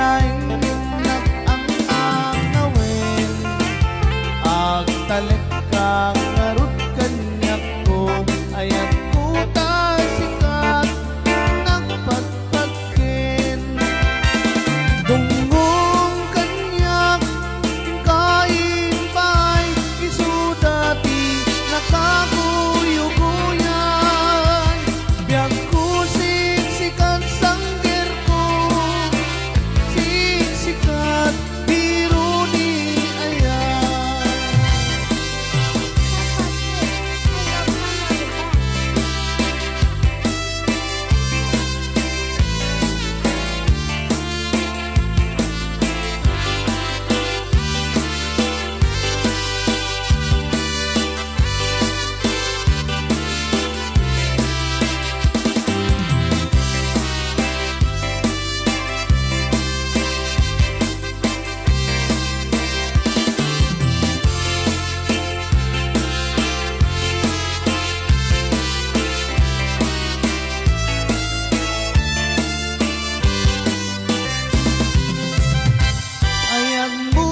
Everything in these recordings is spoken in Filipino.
kalaing minnak ang angawin. Agtalit ka ngarut kanyak ko, ayat puta sikat nagpagpagkin. Dungong kanyak kain pa'y isudati nakakuyuguyan. Biag ko siksikat sangger ko, siksikat biro ni ayan. Ayan mo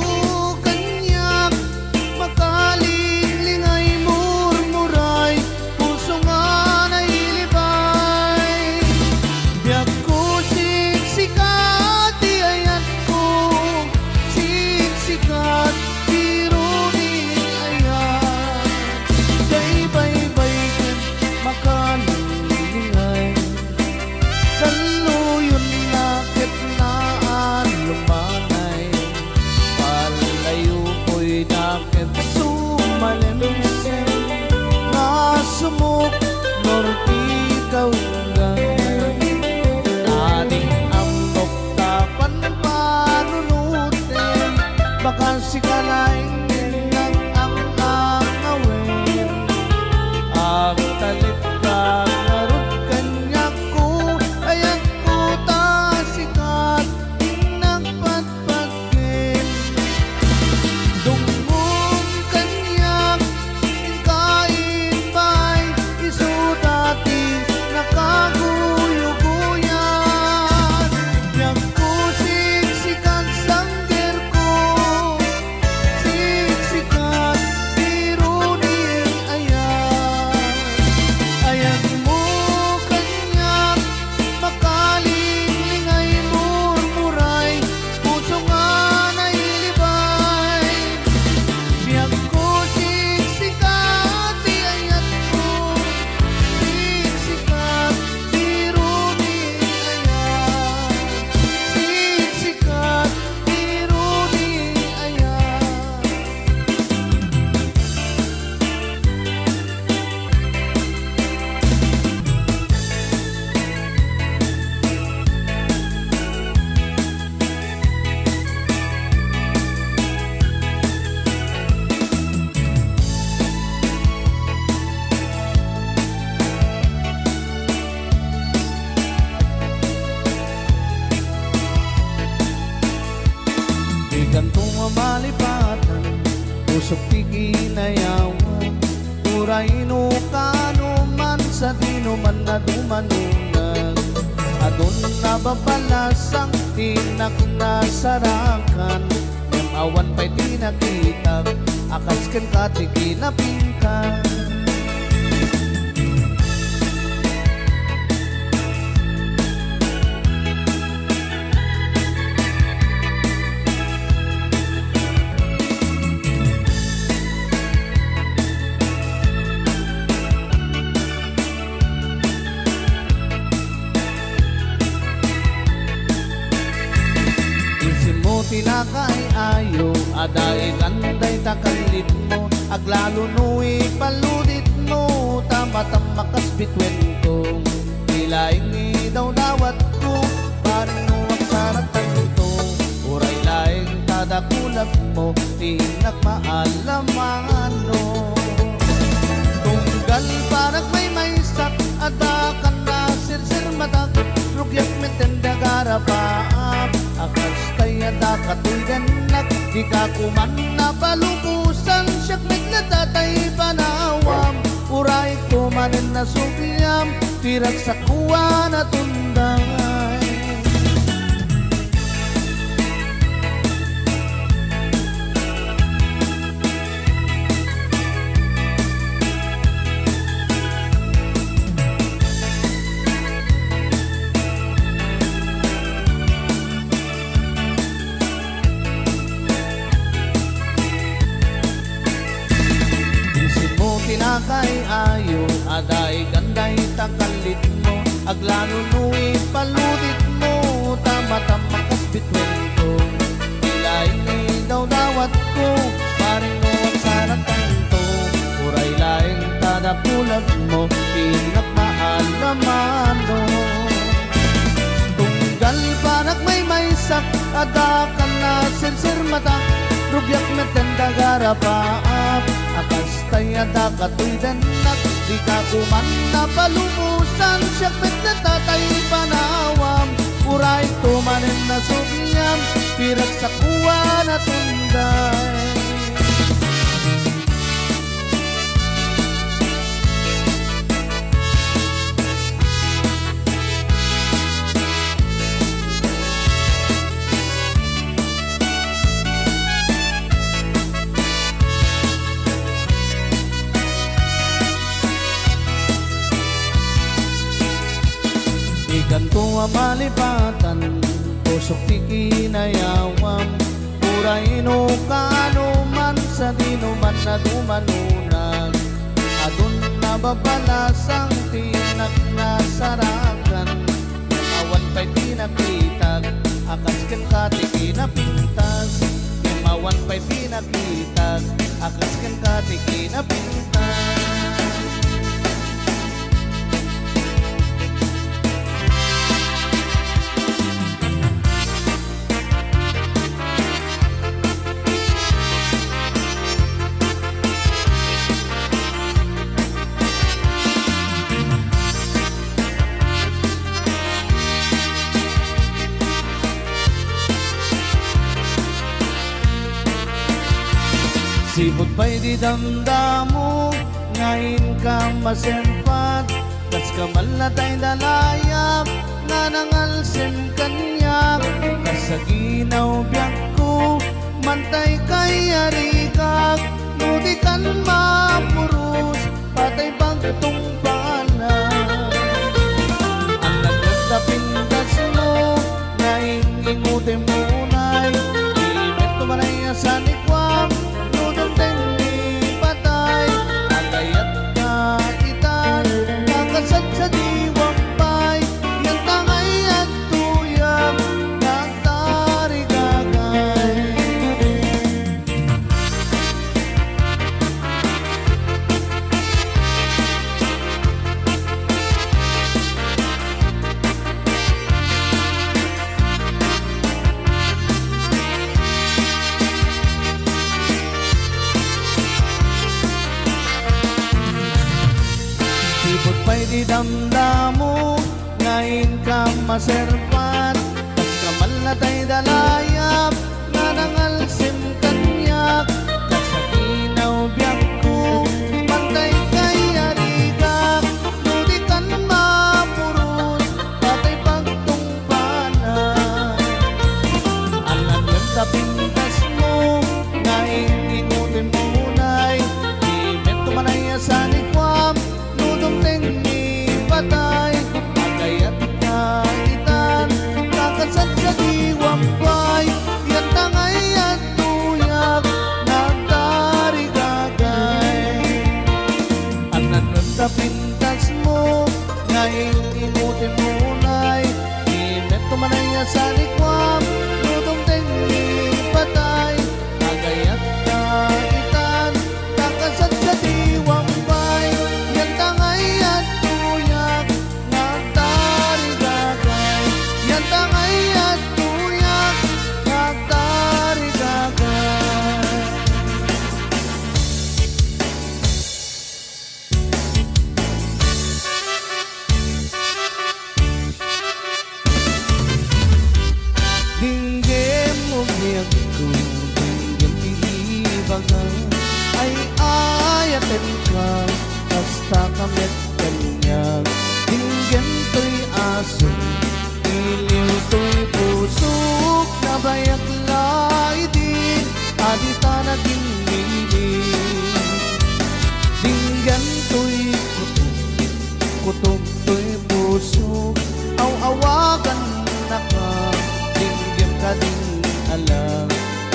kanyak makalilingay murmuray, puso nga nailibay. Biag ko siksikat di ayan ko, siksikat biro ni ayan. Kay baybay ken makalilingay, saluyon nakit naan lumanay. Palayo ko'y nakit sumalimsin, nasumok norti kaunggay. Aning amok tapan panunutin, bakal si kalaing minang ang angawin. Agtalit ka ngarut kanyak ko, ayat ko tasikat nagpagpagkin. Dungong kanyak kain pa'y isudati nakaguyuguyan. Biag ko siksikat sangger ko, siksikat biro ni ayan. Ayan mo kanyak makalilingay murmuray, puso nga nailibay. Biag ko siksikat di ayat ko, siksikat biro ni ayan. Siksikat biro ni ayan. Di kantong malipatan, usok tiginayawan. Uraino kano man sa dino man na dumanungan. Adun na babalasang tinak na sarakan. Yang awan pa'y di nakita, akas ken katigi na pinkan. Isin mo tinakay ayo, aday kanday takalit mo. Aglalo nui paludit mo, tama-tamakas bitwen ko. Ilaing daw dawat ko, parino ang saratan to. Uray laing tadakulag mo, tinak maalamano. Tunggal parang may sak, adakan na sirsir matak. Rugyat mitenda garapaap, akas kaya dakatuiganak. Di ka kuman na palubusan, siyak naglatatay panawam. Uray ko manin na sukyam, tirak sa kuwa na tunday. takalit mo aglano nui paludit mo tama-tama kas bitwen ko ilaing ni daw dawat ko paring mo ang sarang kanto uray laing tadapulag mo pinagmaalaman mo tunggal panak may maysak adakan na sirsir matak rugyak metenda garapaap akas tayo dakatoy denak di ka kuman na palumusan siyak met na tatay panawam uray tumanin na sugyam pirak sa kuwa na tunday ganto ang malipatan tusok ti kinayawam purayno kano man sa dinuman na dumanunag adun na babalasang tinak na saragan mawan pa'y pinakitag akas ken kati kinapintas mawan pa'y pinakitag akas ken kati kinapintas sipot pa'y di damdamo ngayon ka masenpat kas kamal na tayo dalayap nga nangalsim kanyak kasaginaw biyak ko mantay kay arikak nudikan mapurus patay bagtong pangalan ang nagdapindas mo ngayon ingutin munay imet tumanay sa nikwam sa diwang pay yang tangay at tuyang nagtarigagay sipot pa'y di damdamo ngayon ka maserpat kas kamal na tayo dalayap nga nangalsim kanyak kasaginaw biyak ko pantay kay arigak nudikan mapurus patay pagtong panay alam yung tapintas mo ngayon ingutin munay imet tumanay sa nikwam patay agayat kaitan kakasat sa diwang pay yan tangay at tuyak nagtarigagay ang nananda pintas mo ngayon imutin munay imet tumanay sa likwam nudong tengi patay agayat kaitan kakasat sa diwang pay yan tangay at ay ayatin ka basta kamit kanya tinggan to'y aso iliw to'y pusok na bayak laidin adita na ginilin tinggan to'y kutok to'y pusok aw-awagan na ka tinggan ka din alam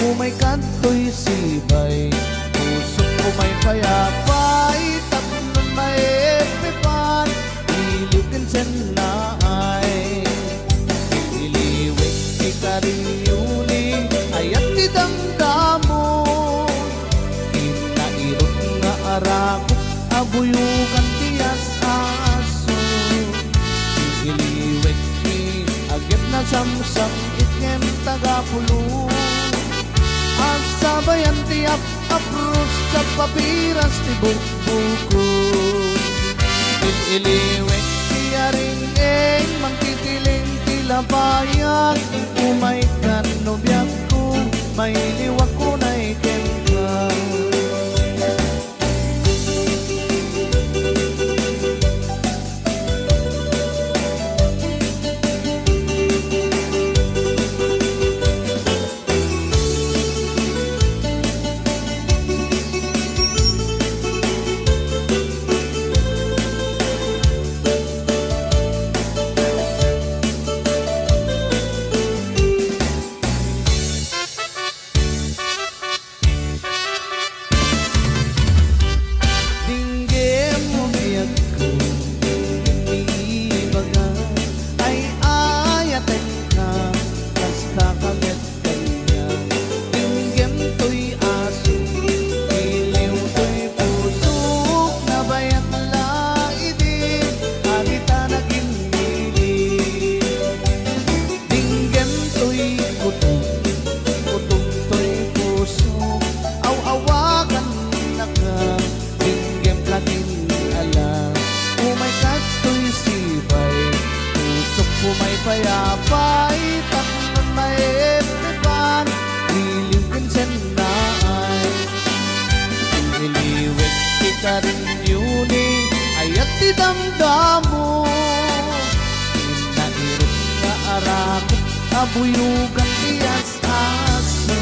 umay kanto'y sibay pusok umay payapay tapnon may epipan samsam itngem tagapulo asabayan tiap aprus sa papiras ti bukbukon iliwek tiyaring eng mangtitiling tilabayan umay kan nobyak ko may liwak ko na ikem ka payapay tangan maepipan ilingkin senay iliwek kita rin yuni ayat di damdamo inairot na arakot abuyugan tiyas aso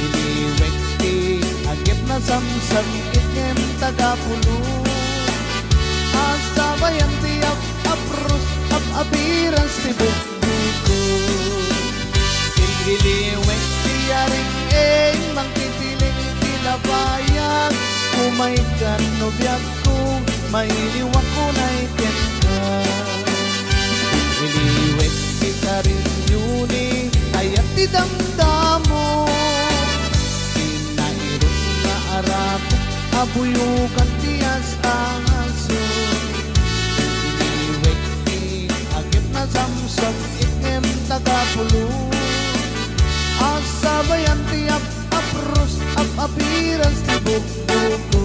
iliwek ti agip na samsam itngem tagapulo asabayan tiyak aprus abiras ti bukbuko iliwek tiyaring eng mangtitiling tilabayan umay kan nobyak ko may liwak ko na iken ka iliwek kita rin yuni ayat ti damdamo inairot na arako abuyukan tiyas aso samsam itngem tagapulo asabayan tiap aprus apiras ti bukbuko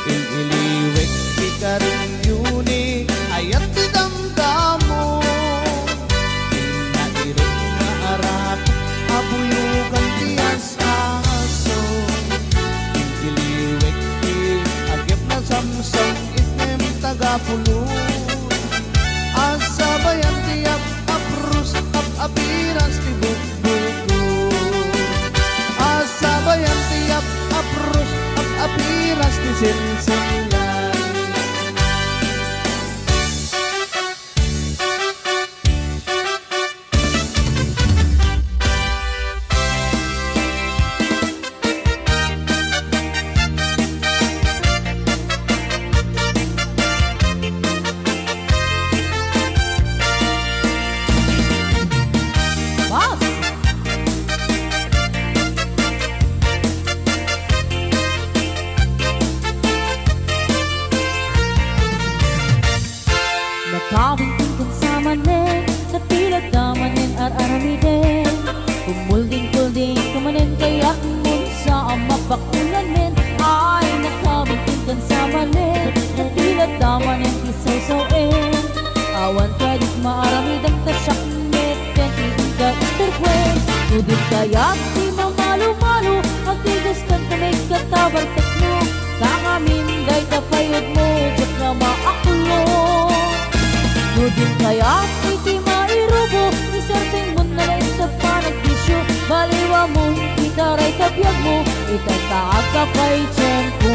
iliwek ti karin yuni ayat ti damdamo inairot na arak abuyukan tiyas aso iliwek ti agip na samsam itngem tagapulo asabayan tiap aprus apiras ti bukbuko asabayan tiap aprus apiras ti sinsilan Nakawin sa manen, natilag damanen ar-aramiden kumulding-kulding kumanen kayak mun sa mapakulanen ay nakawin sa manen, natilag damanen isaw-sawin awan kadik maaramidang tasyakmet kan iiga istorkwen nudin kayak di mamalu-malu ang tigas kan kamay katabar tekno kakamin day tapayod mo jok na maakulo nudin kaya iti mairubo iserteng mo na rin sa panagdisyo baliwa mo itaray kabiyag mo itataag ka pa'y tiyan ko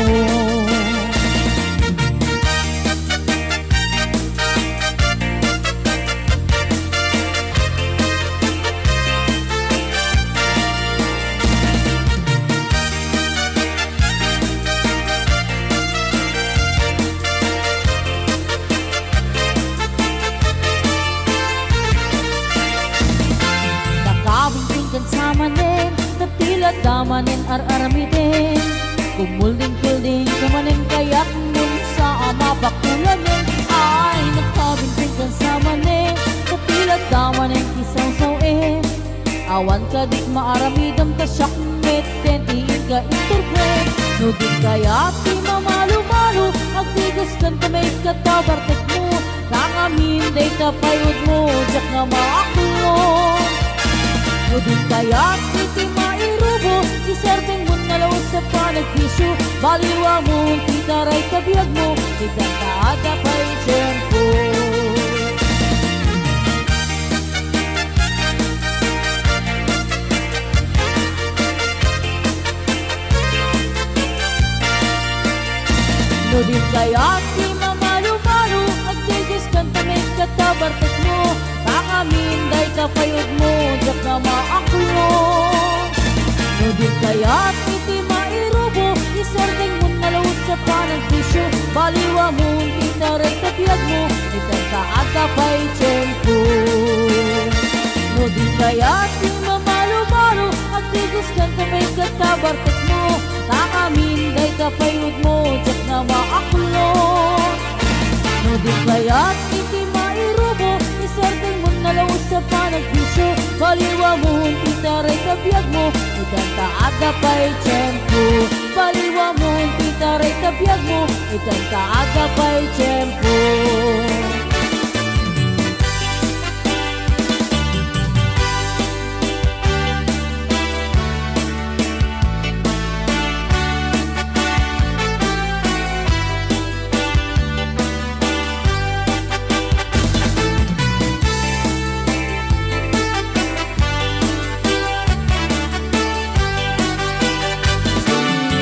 damanen, natilat damanen ar-aramiden kumulding-kulding kamanen Awan ka dik maaramidam ta siyak meten tiin ka interpret. No di kaya ti mamalu-malu agtigas kan kamay katabartek mo. Nangamin day tapayod mo jak nga maakulong. No di kaya ti mairubo iserdeng mo nalawas sa panagbisyo. Baliwa mo titaray kabiyag mo ikan taada pa'y tiyempo. No di kaya ti mamalu-malu agtigis kan tamay katabartek mo. Pangamin day kapayod mo jak na maakulong. No di kaya ti mairubo iserdeng mo nalawot sa panagbisyo. Baliwa mo titaray kapiyag mo ikan kaata pa'y tiyempo. No di kaya ti mamalu-malu agtigis kan tamay katabartek mo. Pangamin day kapayod mo jak na maakulong. No di kaya iti mairubo iserdeng mo nalawas sa panagbisyo. Baliwa mo titaray kabiyag mo ikan kaada pa'y tiyempo. Baliwa mo titaray kabiyag mo ikan kaada pa'y tiyempo.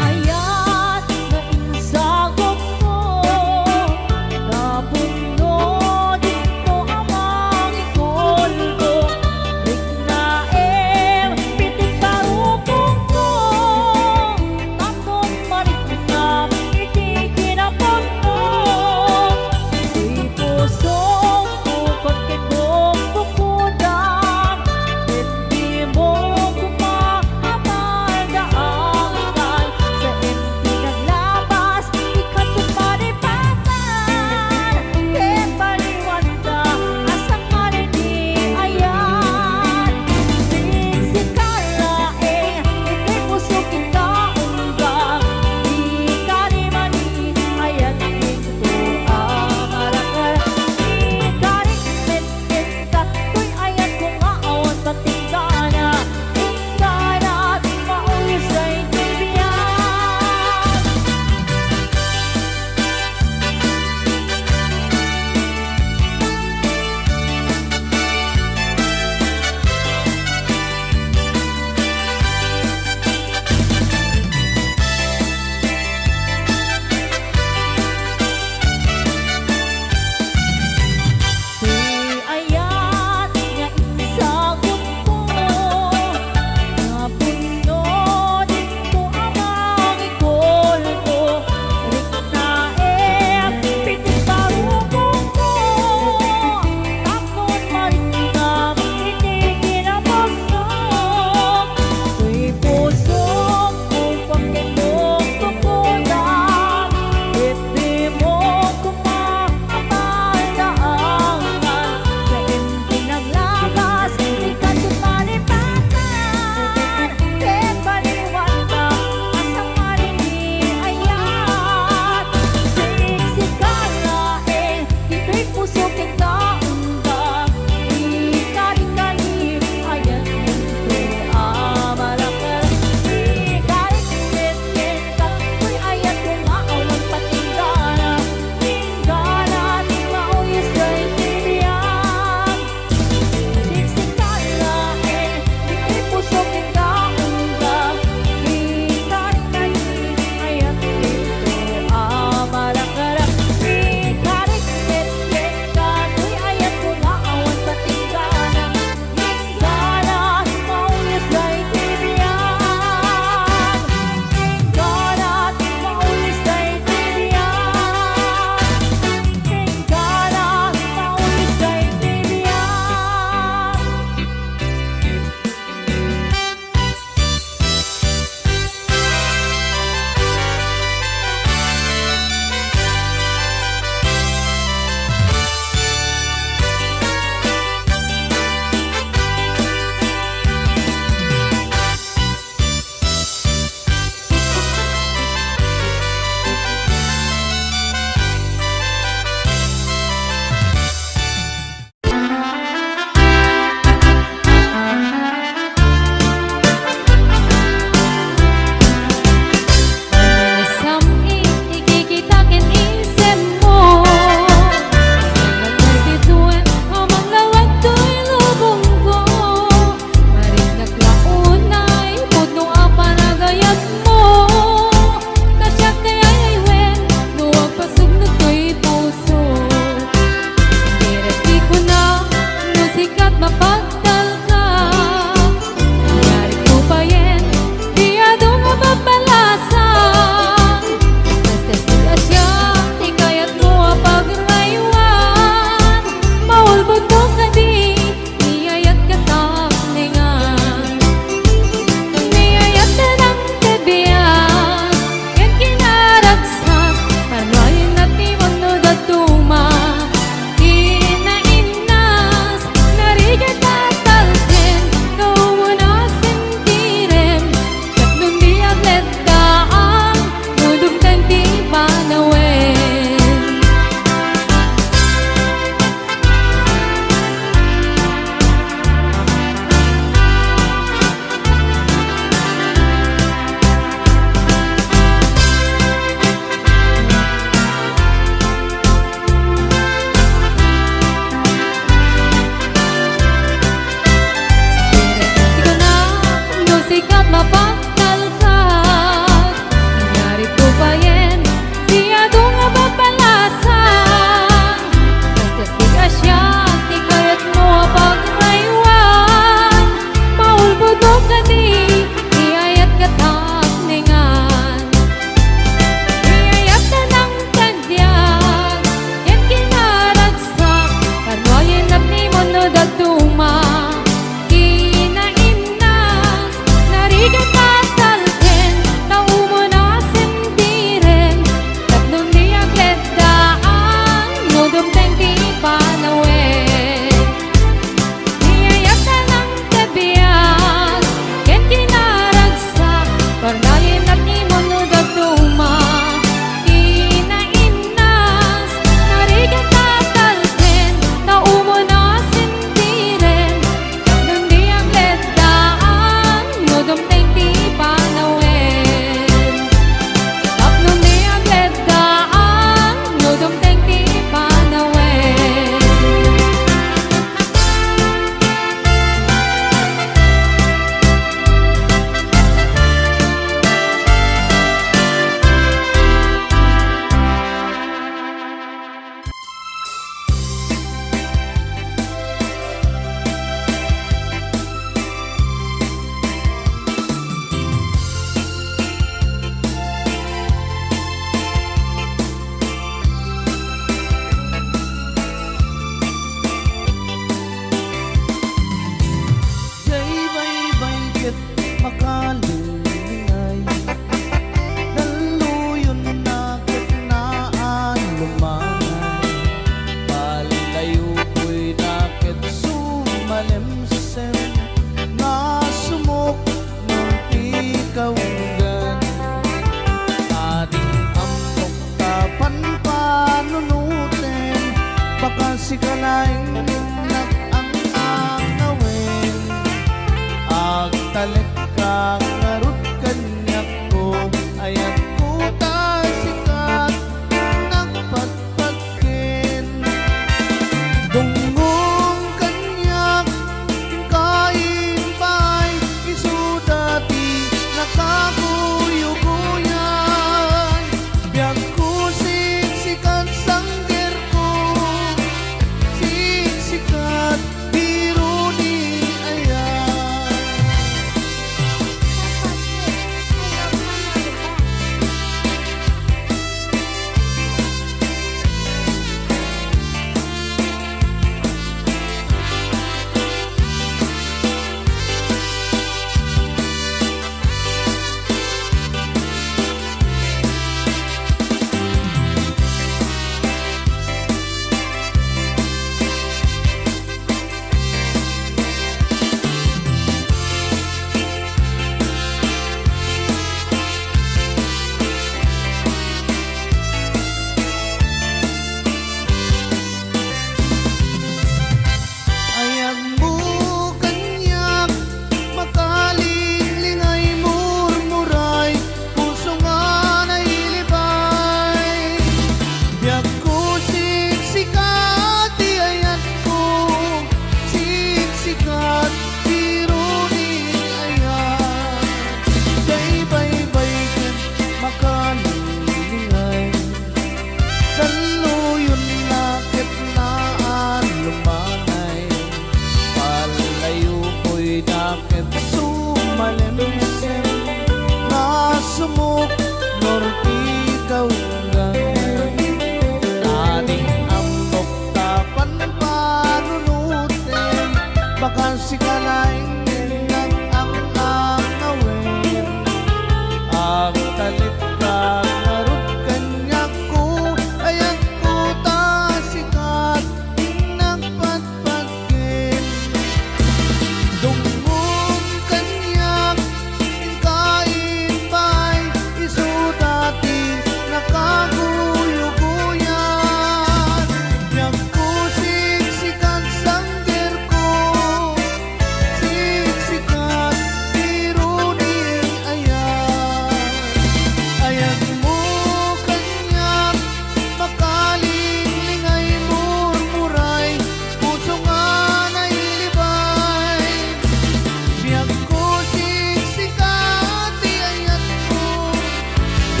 Ayat na insagop mo, napuno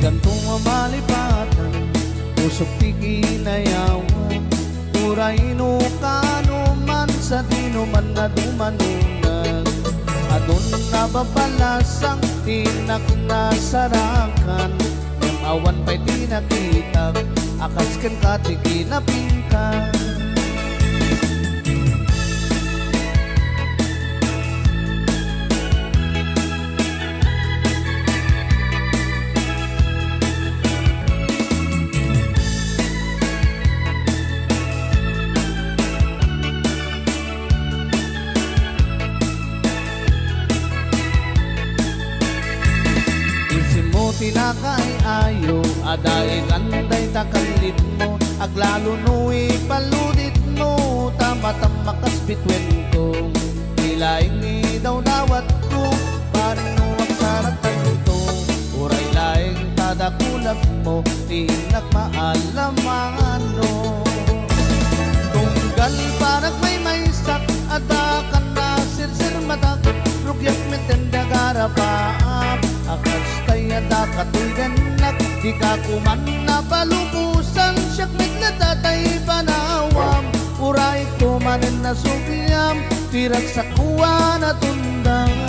ganto malipatan, usok ti kinayawan, uray no kano man sa dino man na dumanunag. Adun na babalasang tinak na sarakan, yung awan pa'y tinakitag, akas ken kati kinapingkan. Tinakay ayo, aday ganday takalit mo, aglalo nu'i paludit mo, tama-tam makas bitwen ko, ilaing ni daw dawat ko, paring nuwag saratan to, uray laing tadakulap mo, tinak maalaman no. Tunggal parag may sak, adakan na sirsir matak, rugyak metenda garapaap, akas kaya dakatuigan nak, di ka kuman na palupusan, siyak naglatatay panawam, uray kumanin na sugyam, tirak sa kuwa na tunday.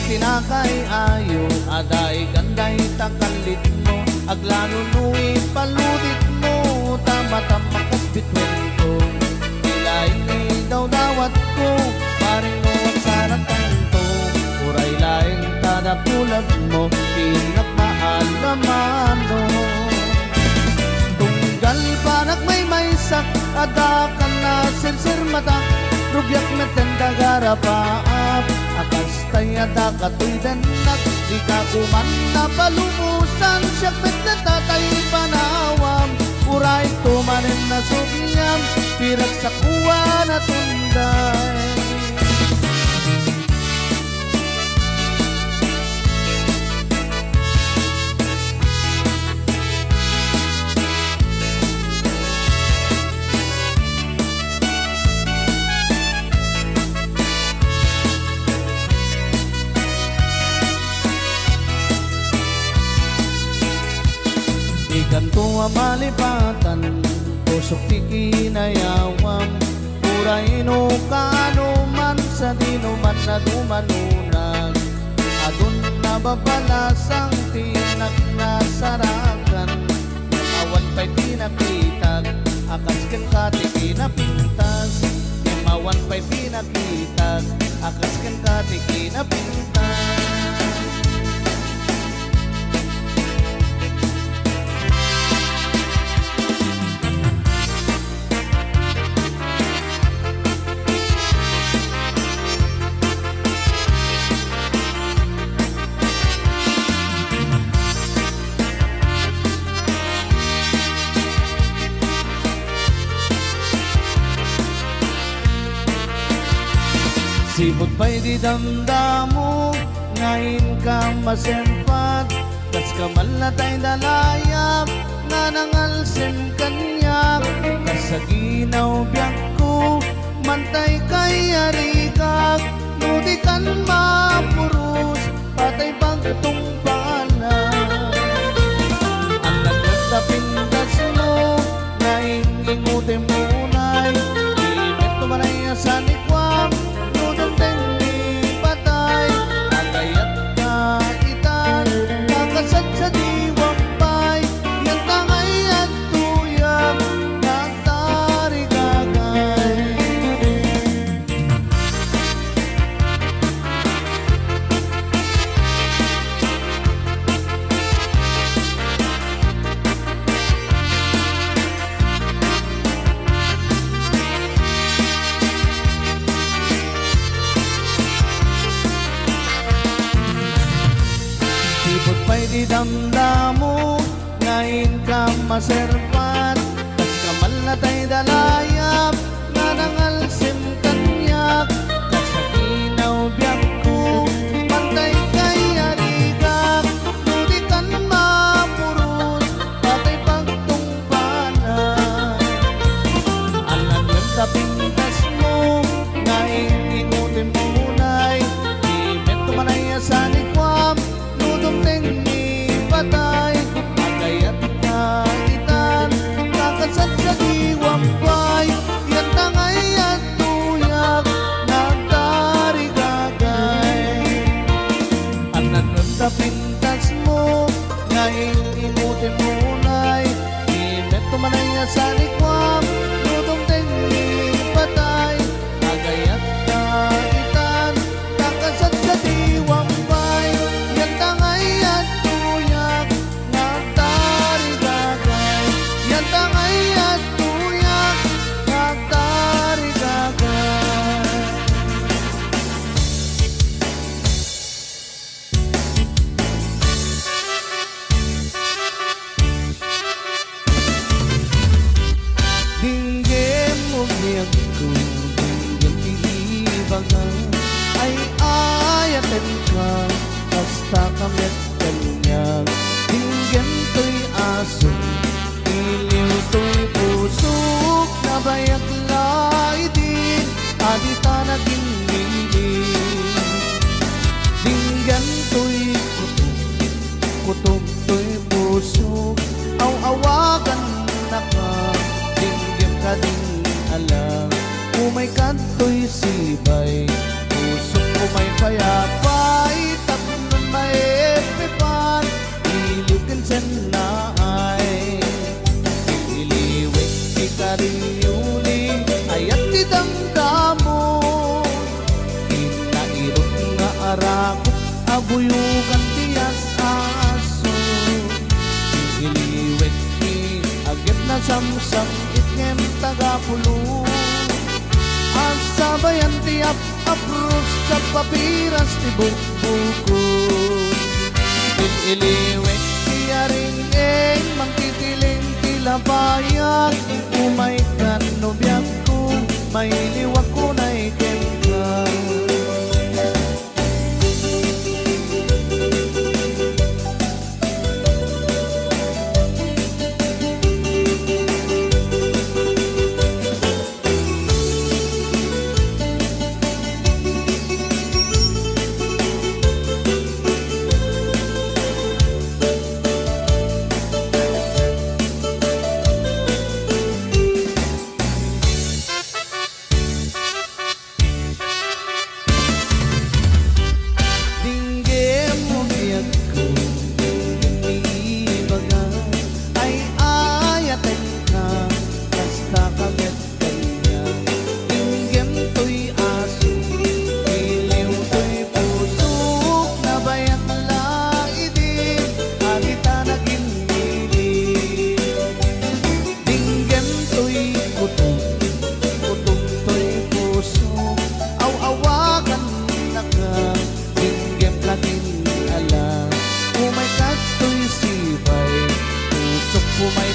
Tinakay ayo, aday ganday takalit mo, aglano nu'i paludit mo, tama-tam makas bitwen ko, ilaing ni daw dawat ko, paring mo ang saratan to, uray laing tadakulag mo, tinak maalaman no. Tunggal panak may sak, adakan na sirsir matak, rugyak metenda garapaap, akas tayo dakatoy danak, di ka kuman na palumusan, siyak met na tatay panawam, uray kumanin na sugyam, pirak sa kuwa na tunday. Ganto malipatan, usok ti kinayawam, uray no kano man sa dino man na dumanunag. Adun na babalasang tinak na sarakan, awan pa'y pinakitag, akas ken kati kinapintas, awan pa'y pinakitag, akas ken kati kinapintas. Sipot pa'y di damdamo, ngayon ka masempat, kas kamal na ta'y dalayap, nga nangalsim kanyak, kas sa ginaw biyak ko, mantay kay arikak, nudi kan mapurus, patay pagtong pangalan. Ang naglatapindas mo, ngayon ingutin munay, imit tumanay sa nikwam, sa diwang pay, yan tangay at tuyang, nagtarigagay. Sipot pa'y di damdamo, ngayon ka maserpat, tas kamal na ta'y dalayap, nga nangal ko Dinggan iibagan Ay ayaten ka Basta kamit kanyang Dinggan to'y aso Iliw to'y pusok Nabayak lai din Adita naging lilim Dinggan to'y kutob to'y pusok Aw-awagan na ka Dinggim ka din alam Umay ka to'y sibay Pusok umay payapay Tapnon may epipan Iliwin sen na ay Iliwik di kariyuli Ayat di damdamo Inairot nga arakot Abuyugan tiyas aso Iliwik di agit na samsam Itngem tagapulo Asabayan tiap apros sa papiras ti bukbukod Iliwik ti aring mangtitiling tilabayan Umay kan nobyak ko may liwak ko na ikemkan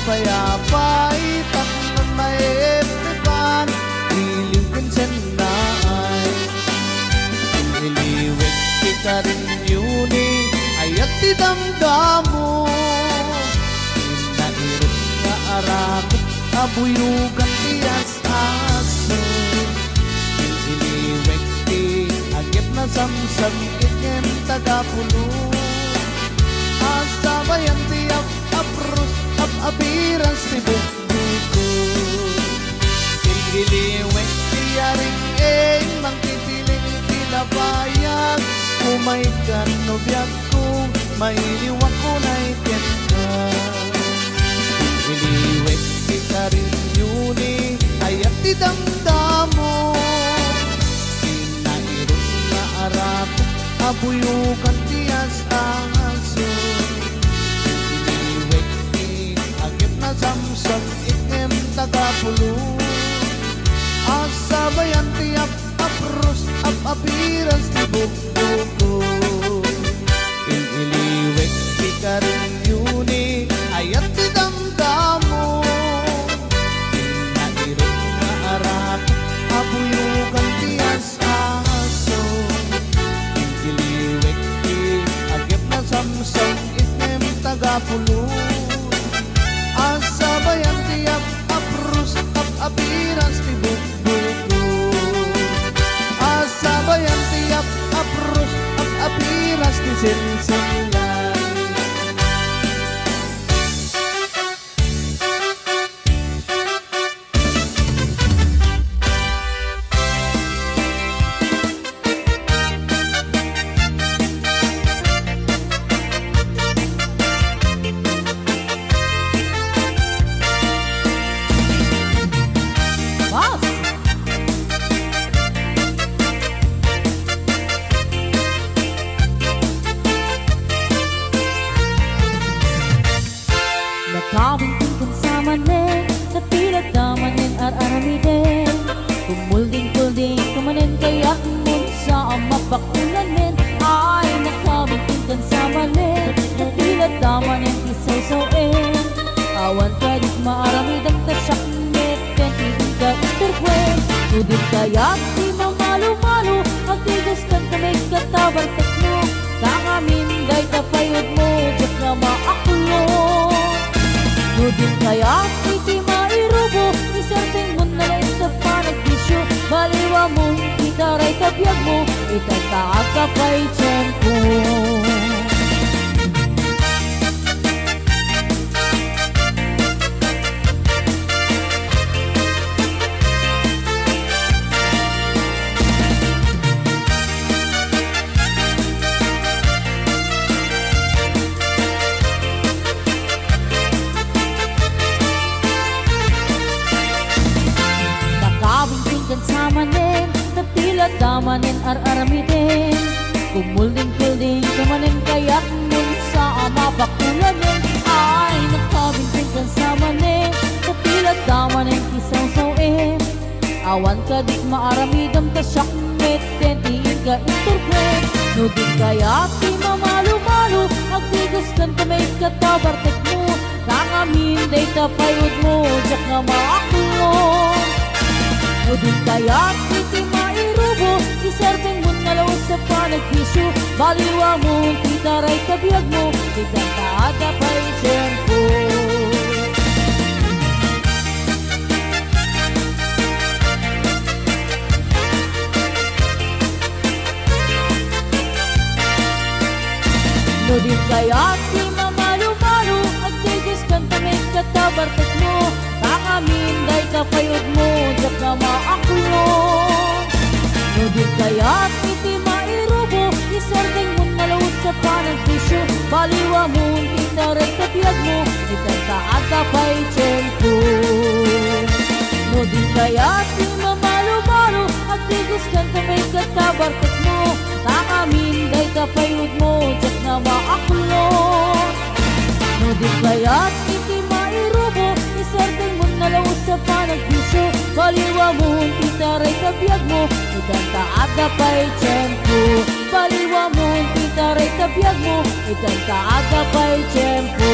Payapay, taknan may epipan Iliwin sen na ay Iliwik kita rin yuni Ayat di damdamo Inairot na arakot Abuyugan tiyas aso Iliwik ti agit na samsam Itngem tagapulo Asabayan tiyak apros Apiras ti bukbukod Iliwik ti aring mangtitiling tilabayan Umay kan nobyak ko may liwak ko na iket ka Iliwik ti karinyuni ayat ti damdamo Inairot na arap abuyukan tiyas aso Samsam itngem tagapulo Asabayan tiap apros apiras ti bukbukod Iliwik ti karinyuni ayat ti damdamo Inairot na arak abuyugan tiyas aso Iliwik ti agip na samsam itngem tagapulo Asabayan tiap apros apiras ti bukbukod Asabayan tiap apros apiras ti sinsilan Nakabingking sa manin Napilag na manin at aramiden Kumulding-kulding kumanin Kaya mun sa mapakulanin Ay nakabingking sa manin Napilag na manin Isaw-sawin Awan ka di maaramid Ang tasyak nit Kaya hindi ka isturkwen Nudin kaya di mamalo-malo Agtigas kan kamay katabartak mo Kangamin day tapayod mo Diyak nga maakulo Nudin kaya iti mairubo Isarting mo na lang sa panagbisyo Baliwa mong gitaray kabiyag mo Itataag ka pa'y tiyempo Samanin, natilat damanin ar-aramitin Kumulding-kulding kamanin kayak nun sa ama bakulanin Ay nakabintin kan samanin, natilat damanin kisaw-sawin Awan ka dik maaramidam tasyak meten iin ka isturkwen Nudin kaya ti mamalo-malo agtigas kan kamay katabartek mo Kangamin day tapayod mo, jak nga maakulong Nudin kaya iti mairubo Isarting mo na law sa panagbisyo Baliwa mo, titaray kabiyag mo Kitang taaga pa'y tiyempo Nudin kaya ti mamalo-malo Agtigas kan tamay katabartak mo Kangamin day kapayod mo Diyak nga maakulong Nudin kaya iti mairubo Isarting mo na law sa panagbisyo Baliwa mo, titaray kabiyag mo Itang taaga pa'y tiyempo Nudin kaya ti mamalo-malo Agtigas kan tamay katabartak mo Kangamin day kapayod mo Diyak nga maakulong Nudin kaya iti mairubo Isarting mo na law sa panagbisyo Baliwa mo, titaray kabiyag mo Itang taaga pa'y tiyempo Baliwa mo, titaray kabiyag mo Itang taaga pa'y tiyempo